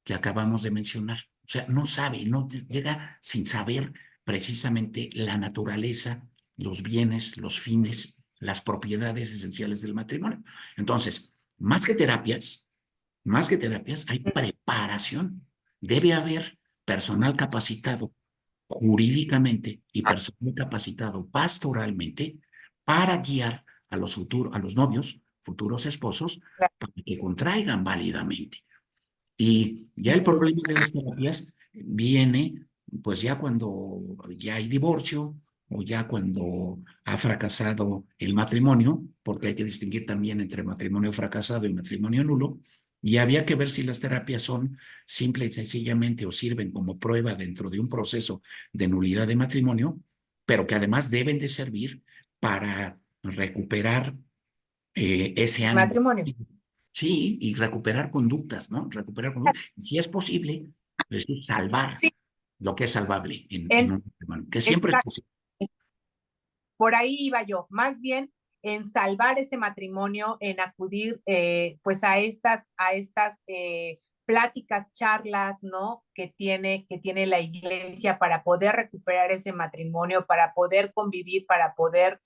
que acabamos de mencionar. O sea, no sabe, no llega sin saber precisamente la naturaleza, los bienes, los fines, las propiedades esenciales del matrimonio. Entonces, más que terapias, hay preparación. Debe haber personal capacitado jurídicamente y personal capacitado pastoralmente para guiar a los novios, futuros esposos, para que contraigan válidamente. Y ya el problema de las terapias viene, pues ya cuando ya hay divorcio o ya cuando ha fracasado el matrimonio, porque hay que distinguir también entre matrimonio fracasado y matrimonio nulo, y había que ver si las terapias son simple y sencillamente o sirven como prueba dentro de un proceso de nulidad de matrimonio, pero que además deben de servir para recuperar ese ánimo. Matrimonio. Sí, y recuperar conductas, ¿no? Recuperar conductas. Si es posible, pues salvar Sí, lo que es salvable en en, un matrimonio, que siempre es exacto. posible. Por ahí iba yo, más bien en salvar ese matrimonio, en acudir pues a estas pláticas, charlas, ¿no? Que tiene la iglesia para poder recuperar ese matrimonio, para poder convivir, para poder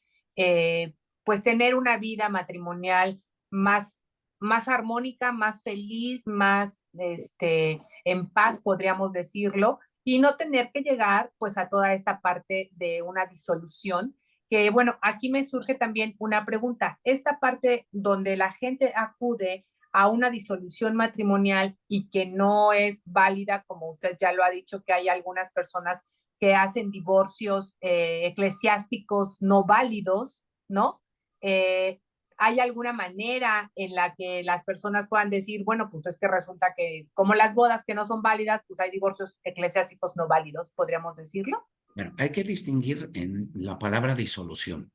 pues tener una vida matrimonial más, más armónica, más feliz, más en paz, podríamos decirlo, y no tener que llegar pues a toda esta parte de una disolución que bueno, aquí me surge también una pregunta. Esta parte donde la gente acude a una disolución matrimonial y que no es válida, como usted ya lo ha dicho, que hay algunas personas que hacen divorcios eclesiásticos no válidos, ¿no? Eh, ¿Hay alguna manera en la que las personas puedan decir, bueno, pues es que resulta que como las bodas que no son válidas, pues hay divorcios eclesiásticos no válidos, podríamos decirlo? Bueno, hay que distinguir en la palabra disolución.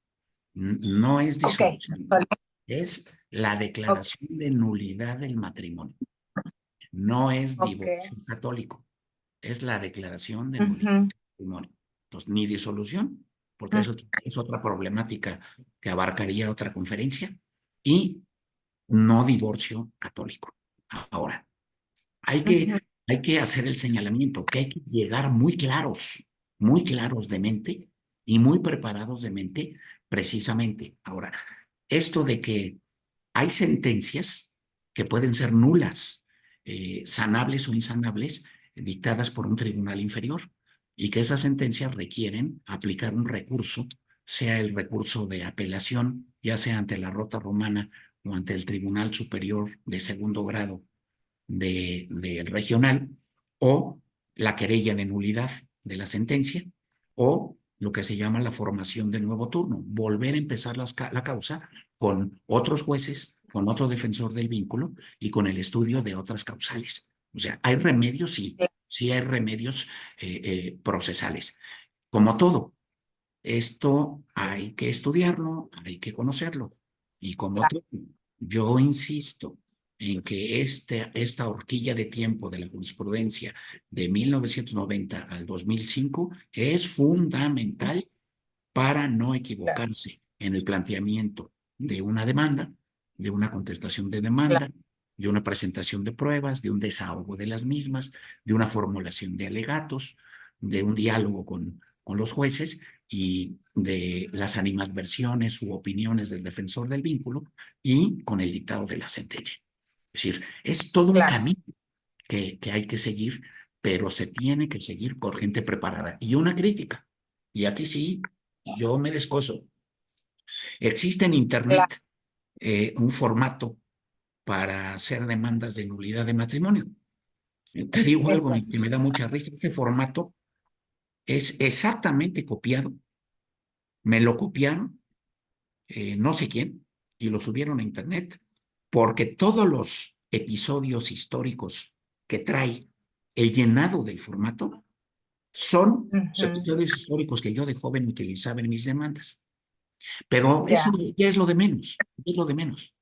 No es Ok, disolución, es la ok, declaración de nulidad del matrimonio. No es ok. divorcio católico, es la declaración de nulidad Ujú. del matrimonio. Entonces, ni disolución, porque Mm, eso es otra problemática que abarcaría otra conferencia, y no divorcio católico. Ahora, hay que, ujú, hay que hacer el señalamiento, que hay que llegar muy claros de mente y muy preparados de mente, precisamente. Ahora, esto de que hay sentencias que pueden ser nulas, sanables o insanables, dictadas por un tribunal inferior, y que esas sentencias requieren aplicar un recurso, sea el recurso de apelación, ya sea ante la Rota Romana o ante el Tribunal Superior de Segundo Grado del regional, o la querella de nulidad de la sentencia, o lo que se llama la formación de nuevo turno, volver a empezar la causa con otros jueces, con otro defensor del vínculo y con el estudio de otras causales. O sea, hay remedios, sí, sí hay remedios procesales. Como todo, esto hay que estudiarlo, hay que conocerlo. Y como todo, Yo insisto en que esta horquilla de tiempo de la jurisprudencia de 1990 al 2005 es fundamental para no Claro, equivocarse en el planteamiento de una demanda, de una contestación de claro, demanda, de una presentación de pruebas, de un desahogo de las mismas, de una formulación de alegatos, de un diálogo con los jueces y de las animadversiones u opiniones del defensor del vínculo y con el dictado de la sentencia. Es decir, es todo un claro. camino que hay que seguir, pero se tiene que seguir por gente preparada. Y una crítica, y aquí sí, yo me descoso. Existe en Claro, Internet un formato para hacer demandas de nulidad de matrimonio. Te digo algo que exacto. me da mucha risa. Ese formato es exactamente copiado. Me lo copiaron, no sé quién, y lo subieron a Internet, porque todos los episodios históricos que trae el llenado del formato son Ujú, episodios históricos que yo de joven utilizaba en mis demandas. Pero eso ya. ya es lo de menos, es lo de menos.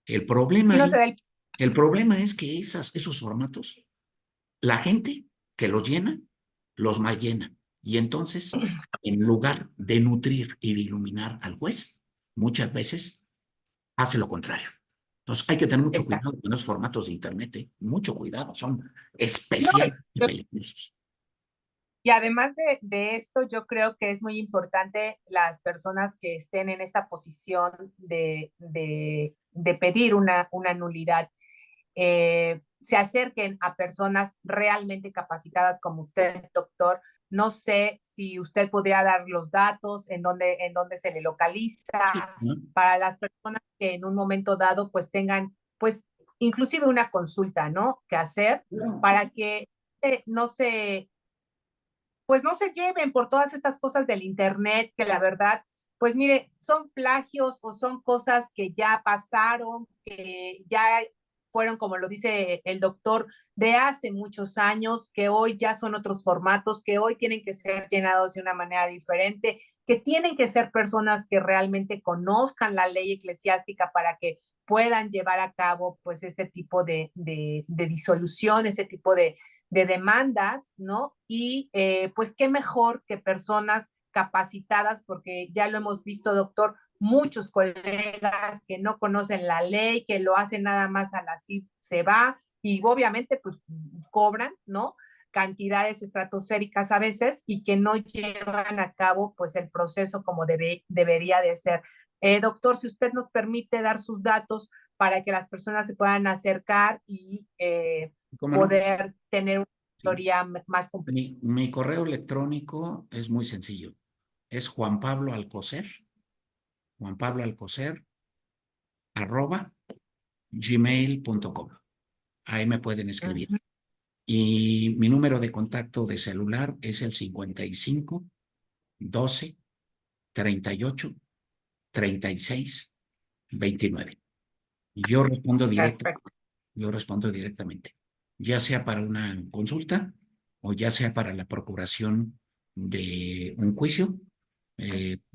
El Y problema no se ahí, da el... el problema es que esos formatos, la gente que los llena, los mal llena. Y entonces, en lugar de nutrir y de iluminar al juez, muchas veces hace lo contrario. Entonces, hay que tener mucho Exacto. cuidado con los formatos de Internet, ¿eh? Mucho cuidado, son No, especialmente peligrosos. y además de esto, yo creo que es muy importante las personas que estén en esta posición de pedir una nulidad, se acerquen a personas realmente capacitadas como usted, doctor. No sé si usted podría dar los datos en dónde se le localiza Sí, ¿no? para las personas que en un momento dado pues tengan pues inclusive una consulta, ¿no? Que hacer Claro, sí. para que no se pues no se lleven por todas estas cosas del internet, que la verdad, pues mire, son plagios o son cosas que ya pasaron, que ya fueron, como lo dice el doctor, de hace muchos años, que hoy ya son otros formatos, que hoy tienen que ser llenados de una manera diferente, que tienen que ser personas que realmente conozcan la ley eclesiástica para que puedan llevar a cabo pues este tipo de disolución, este tipo de demandas, ¿no? Y pues qué mejor que personas capacitadas, porque ya lo hemos visto, doctor, muchos colegas que no conocen la ley, que lo hacen nada más a la CIF, se va y obviamente pues cobran, ¿no? Cantidades estratosféricas a veces y que no llevan a cabo pues el proceso como debería de ser. Doctor, si usted nos permite dar sus datos para que las personas se puedan acercar y ¿Cómo no? poder tener una Sí. historia más completa. Mi correo electrónico es muy sencillo. Es Juan Pablo Alcocer, arroba gmail.com. Ahí me pueden escribir. Ujú, Y mi número de contacto de celular es el 55 12 38 36 29. Yo respondo directo, perfecto. yo respondo directamente, ya sea para una consulta o ya sea para la procuración de un juicio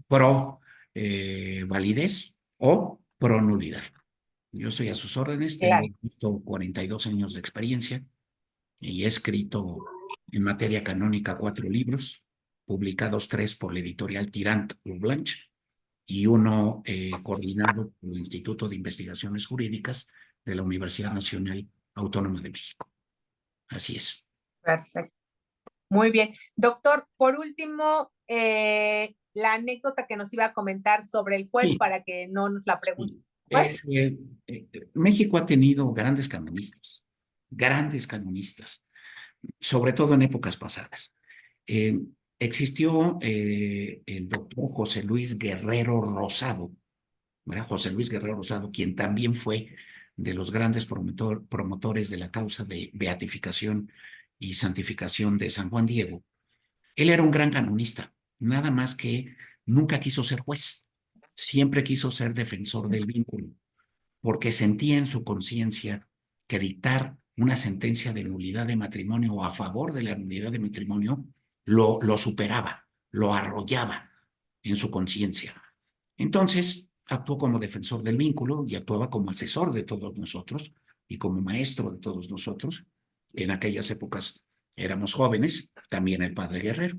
pro validez o pro nulidad. Yo estoy a sus órdenes, tengo Claro, justo 42 años de experiencia y he escrito en materia canónica 4 libros, publicados 3 por la editorial Tirant Blanche y uno coordinado por el Instituto de Investigaciones Jurídicas de la Universidad Nacional Autónoma de México. Así es. perfecto. Muy bien. Doctor, por último, la anécdota que nos iba a comentar sobre el juez Sí, para que no nos la pregunte sí. después. México ha tenido grandes canonistas, sobre todo en épocas pasadas. Eh, Existió el doctor José Luis Guerrero Rosado, ¿verdad? José Luis Guerrero Rosado, quien también fue de los grandes promotores de la causa de beatificación y santificación de San Juan Diego. Él era un gran canonista, nada más que nunca quiso ser juez, siempre quiso ser defensor del vínculo, porque sentía en su conciencia que dictar una sentencia de nulidad de matrimonio o a favor de la nulidad de matrimonio lo superaba, lo arrollaba en su conciencia. Entonces, actuó como defensor del vínculo y actuaba como asesor de todos nosotros y como maestro de todos nosotros, que en aquellas épocas éramos jóvenes, también el padre Guerrero.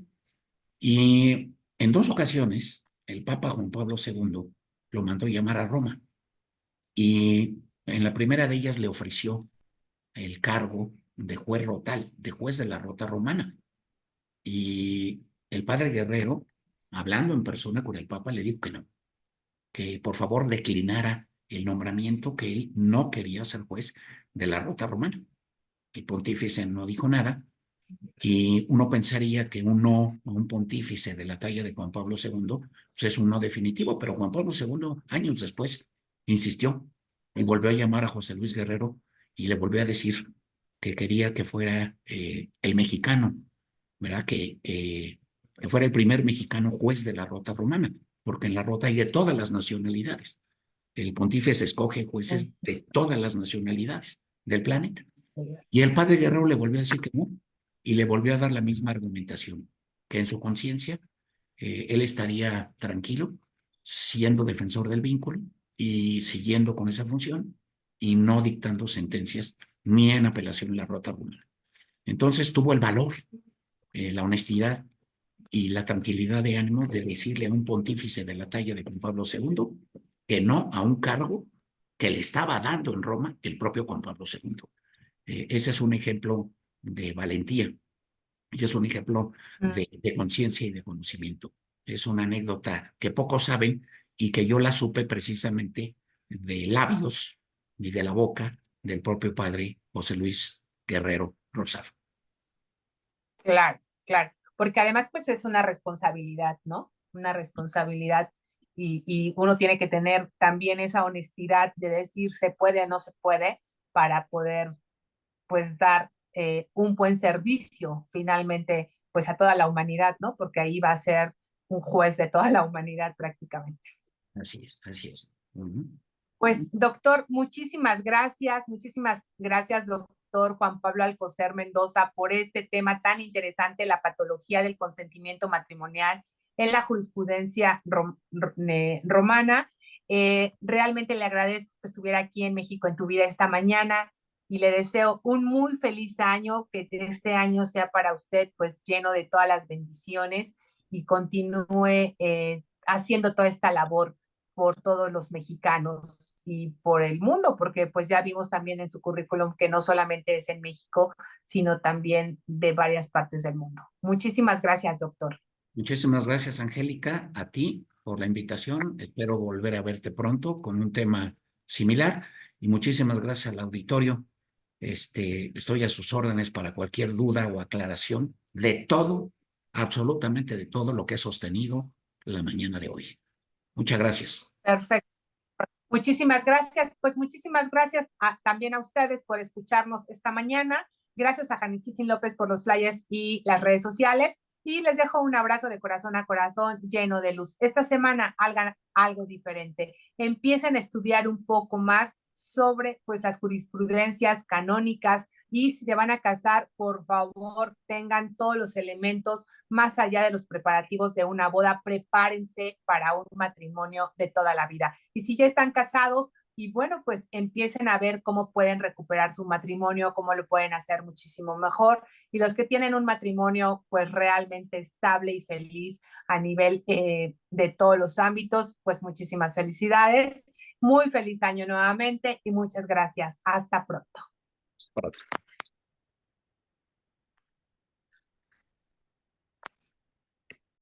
Y en 2 ocasiones, el Papa Juan Pablo II lo mandó llamar a Roma y en la primera de ellas le ofreció el cargo de juez rotal, de juez de la rota romana. Y el padre Guerrero, hablando en persona con el Papa, le dijo que no, que por favor declinara el nombramiento, que él no quería ser juez de la rota romana. El pontífice no dijo nada y uno pensaría que un no a un pontífice de la talla de Juan Pablo II pues es un no definitivo, pero Juan Pablo II, años después, insistió y volvió a llamar a José Luis Guerrero y le volvió a decir que quería que fuera el mexicano, ¿verdad? Que fuera el primer mexicano juez de la rota romana, porque en la rota hay de todas las nacionalidades. El pontífice escoge jueces de todas las nacionalidades del planeta. Y el padre Guerrero le volvió a decir que no, y le volvió a dar la misma argumentación, que en su conciencia él estaría tranquilo siendo defensor del vínculo y siguiendo con esa función y no dictando sentencias ni en apelación en la rota romana. Entonces tuvo el valor, la honestidad y la tranquilidad de ánimo de decirle a un pontífice de la talla de Juan Pablo II que no a un cargo que le estaba dando en Roma el propio Juan Pablo II. Ese es un ejemplo de valentía, ese es un ejemplo de conciencia y de conocimiento. Es una anécdota que pocos saben y que yo la supe precisamente de labios y de la boca del propio padre José Luis Guerrero Rosado. Claro, claro, porque además pues es una responsabilidad, ¿no? Una responsabilidad y uno tiene que tener también esa honestidad de decir se puede o no se puede para poder pues dar un buen servicio finalmente pues a toda la humanidad, ¿no? Porque ahí va a ser un juez de toda la humanidad prácticamente. Así es, así es. Uh-huh. Pues, doctor, muchísimas gracias, doctor Juan Pablo Alcocer Mendoza, por este tema tan interesante, la patología del consentimiento matrimonial en la jurisprudencia romana. Realmente le agradezco que estuviera aquí en México en tu vida esta mañana y le deseo un muy feliz año, que este año sea para usted pues lleno de todas las bendiciones y continúe haciendo toda esta labor por todos los mexicanos y por el mundo, porque pues ya vimos también en su currículum que no solamente es en México, sino también de varias partes del mundo. Muchísimas gracias, doctor. Muchísimas gracias, Angélica, a ti por la invitación. Espero volver a verte pronto con un tema similar y muchísimas gracias al auditorio. Estoy a sus órdenes para cualquier duda o aclaración de todo, absolutamente de todo lo que he sostenido la mañana de hoy. Muchas gracias. Perfecto. Muchísimas gracias. Pues muchísimas gracias también a ustedes por escucharnos esta mañana. Gracias a Janitzin López por los flyers y las redes sociales. Y les dejo un abrazo de corazón a corazón lleno de luz. Esta semana hagan algo diferente. Empiecen a estudiar un poco más sobre pues las jurisprudencias canónicas y si se van a casar, por favor, tengan todos los elementos más allá de los preparativos de una boda, prepárense para un matrimonio de toda la vida. Y si ya están casados, y bueno, pues empiecen a ver cómo pueden recuperar su matrimonio, cómo lo pueden hacer muchísimo mejor. Y los que tienen un matrimonio pues realmente estable y feliz a nivel de todos los ámbitos, pues muchísimas felicidades. Muy feliz año nuevamente y muchas gracias. Hasta pronto. Hasta pronto.